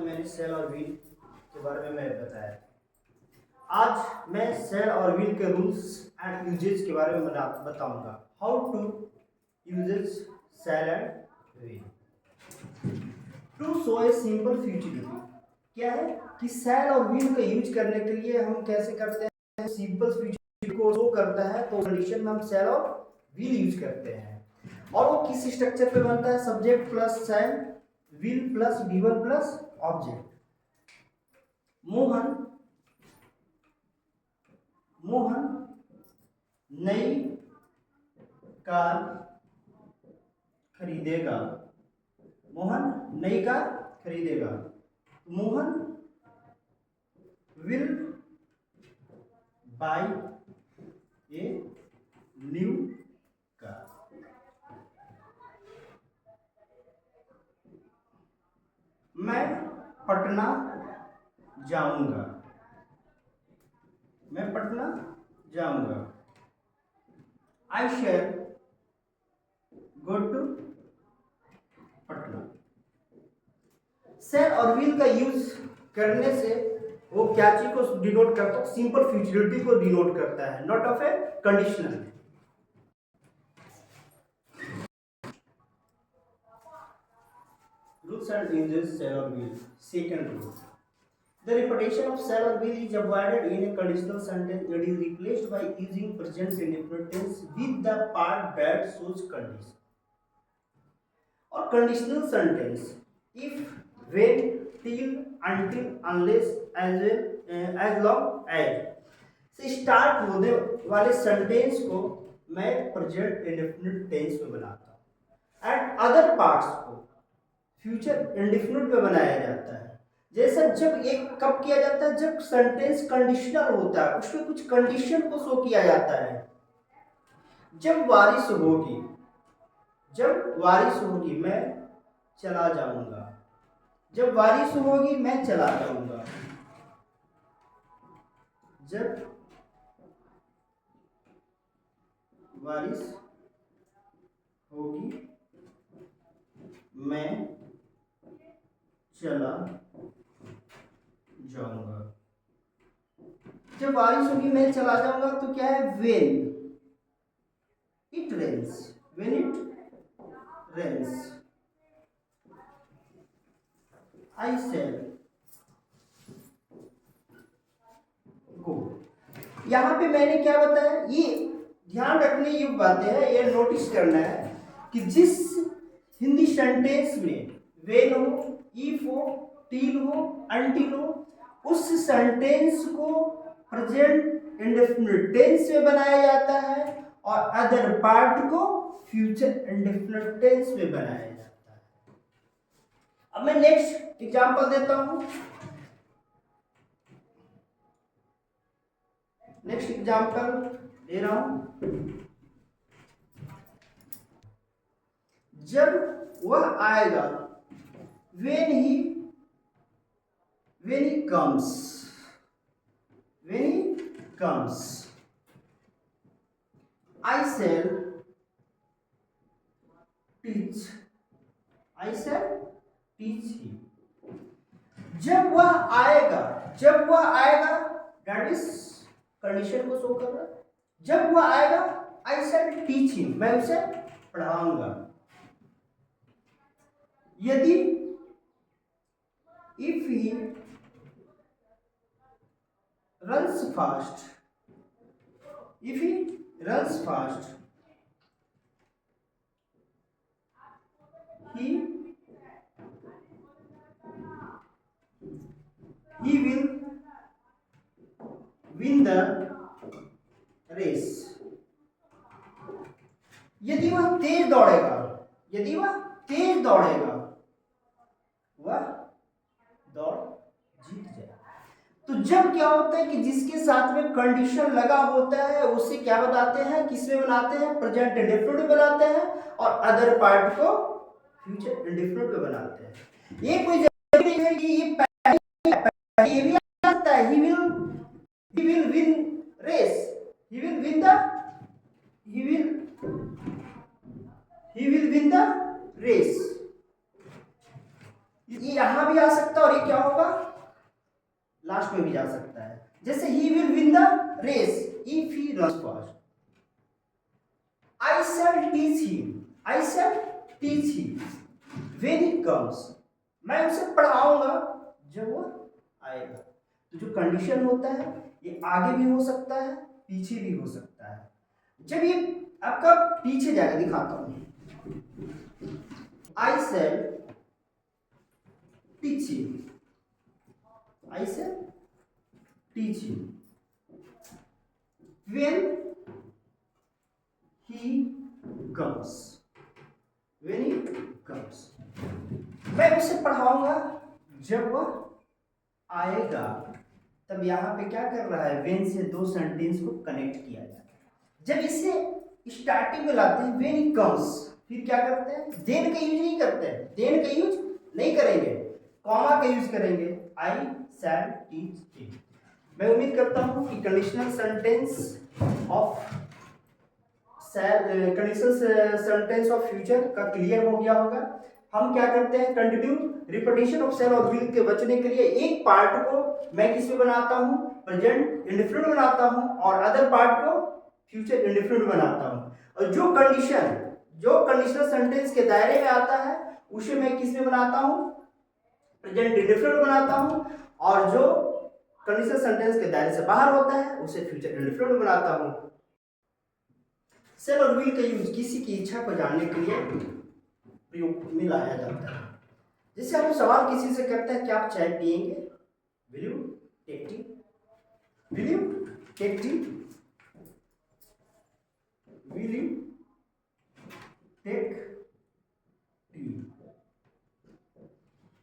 में मैंने सेल और व्हील के बारे में मैं बताया। आज मैं सेल और व्हील के रूल्स एंड यूजेज के बारे में बताऊंगा। How to uses shall and will to show a simple futility. क्या है कि सेल और व्हील का यूज करने के लिए हम कैसे करते हैं, सिंपल फ्यूटिलिटी को शो करता है तो कंडीशन में हम सेल और व्हील यूज करते हैं। और वो किस स्ट्रक्चर पे बनता है, subject plus shall, will plus V one plus object. Mohan नई कार खरीदेगा। मोहन नई कार खरीदेगा। Mohan will buy a new car. मैं पटना जाऊंगा। मैं पटना जाऊंगा। I shall go to Patna. Shall और व्हील का यूज करने से वो क्या चीज को डिनोट करता है, सिंपल फ्यूचरिटी को डिनोट करता है, not of A conditional. Rules and uses cell or wheel. Second rule. The repetition of cell or wheel is avoided in a conditional sentence. It is replaced by using present indefinite tense with the part that shows condition. Or conditional sentence. If, when, till, until, unless, as well, as long as से start होने वाले sentence को मैं present indefinite tense में बनाता हूँ and other parts को future indefinite में बनाया जाता है। जैसे जब एक कब किया जाता है, जब सेंटेंस कंडीशनल होता है, उसमें कुछ कंडीशन को शो किया जाता है। जब बारिश होगी, जब बारिश होगी मैं चला जाऊंगा। जब बारिश होगी मैं चला जाऊंगा। जब बारिश होगी मैं चला जाऊंगा। जब बारिश होगी मैं चला जाऊंगा तो क्या है, when it rains, when it rains I shall go। यहां पे मैंने क्या बताया, ये ध्यान रखने योग्य बातें हैं, ये नोटिस करना है कि जिस हिंदी सेंटेंस में वेन हो, इफ हो, टिल हो, अनटिल हो, उस सेंटेंस को प्रेजेंट इंडेफिनिट टेंस में बनाया जाता है और अदर पार्ट को फ्यूचर इंडेफिनिट टेंस में बनाया जाता है। अब मैं नेक्स्ट एग्जांपल देता हूं। नेक्स्ट एग्जांपल दे रहा हूं। जब वह आएगा, when he comes, when he comes I shall teach, I shall teach him। जब वह आएगा, जब वह आएगा दैट इज कंडीशन को शो कर रहा है। जब वह आएगा आई शैल टीच हिम, मैं उसे पढ़ाऊंगा। यदि if he runs fast, if he runs fast he will win the race। यदि वह तेज दौड़ेगा, यदि वह तेज दौड़ेगा वह दौड़ जीत जाए। तो जब क्या होता है कि जिसके साथ में कंडीशन लगा होता है उसे क्या बताते हैं, किसमें बनाते हैं, प्रेजेंट इंडेफिनिट बनाते हैं और अदर पार्ट को फ्यूचर इंडेफिनिट में बनाते हैं। ये कोई जरूरी नहीं है कि ये भी आता है, he will win race, he will win the race। ये यहां भी आ सकता है और ये क्या होगा, लास्ट में भी जा सकता है। जैसे he will win the race if he runs fast. I shall teach him, I shall teach him when he comes. मैं उसे पढ़ाऊंगा जब वो आएगा। तो जो कंडीशन होता है ये आगे भी हो सकता है, पीछे भी हो सकता है। जब ये आपका पीछे जाएगा, दिखाता हूं। I shall teach him. I shall teach him when he comes. When he comes. मैं उसे पढ़ाऊंगा जब वह आएगा। तब यहाँ पे क्या कर रहा है, when से दो सेंटेंस को कनेक्ट किया जाता है। जब इसे स्टार्टिंग में लाते हैं when he comes, फिर क्या करते हैं, देन का यूज नहीं करते हैं, देन का यूज नहीं करेंगे, कॉमा का यूज करेंगे। आई शैल टीच हिम। मैं उम्मीद करता हूं कि कंडीशनल सेंटेंस ऑफ फ्यूचर का क्लियर हो गया होगा। हम क्या करते हैं, कंटिन्यू रिपीटेशन ऑफ शैल और विल के बचने के लिए एक पार्ट को मैं किस में बनाता हूं, प्रेजेंट इंडेफिनिट बनाता हूं, और अदर पार्ट को फ्यूचर इंडेफिनिट बनाता हूं। और जो कंडीशनल सेंटेंस के दायरे में आता है उसे मैं किस में बनाता हूं, प्रेजेंट इंडेफिनिट बनाता हूं, और जो कंडीशनल सेंटेंस के दायरे से बाहर होता है उसे फ्यूचर इंडेफिनिट बनाता हूं। शैल और विल का यूज किसी की इच्छा को जानने के लिए प्रयोग में लाया जाता है। जैसे आप सवाल किसी से करते हैं कि आप चाय पिएंगे, will you take tea, will you take tea, will you take tea.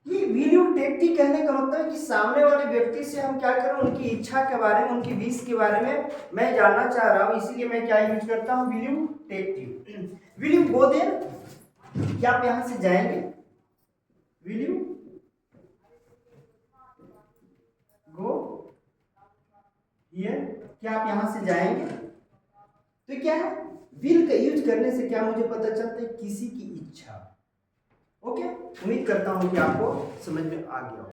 ये विल यू टेक टी कहने का मतलब है कि सामने वाले व्यक्ति से हम क्या करें, उनकी इच्छा के बारे में, उनकी विश के बारे में मैं जानना चाह रहा हूं, इसीलिए मैं क्या यूज करता हूं, will you take tea. Will you go there, क्या आप यहां से जाएंगे, विल यू गो हियर, क्या आप यहां से जाएंगे। तो क्या है, विल का यूज करने से क्या मुझे पता चलता है, किसी की इच्छा। ओके, उम्मीद करता हूं कि आपको समझ में आ गया हो।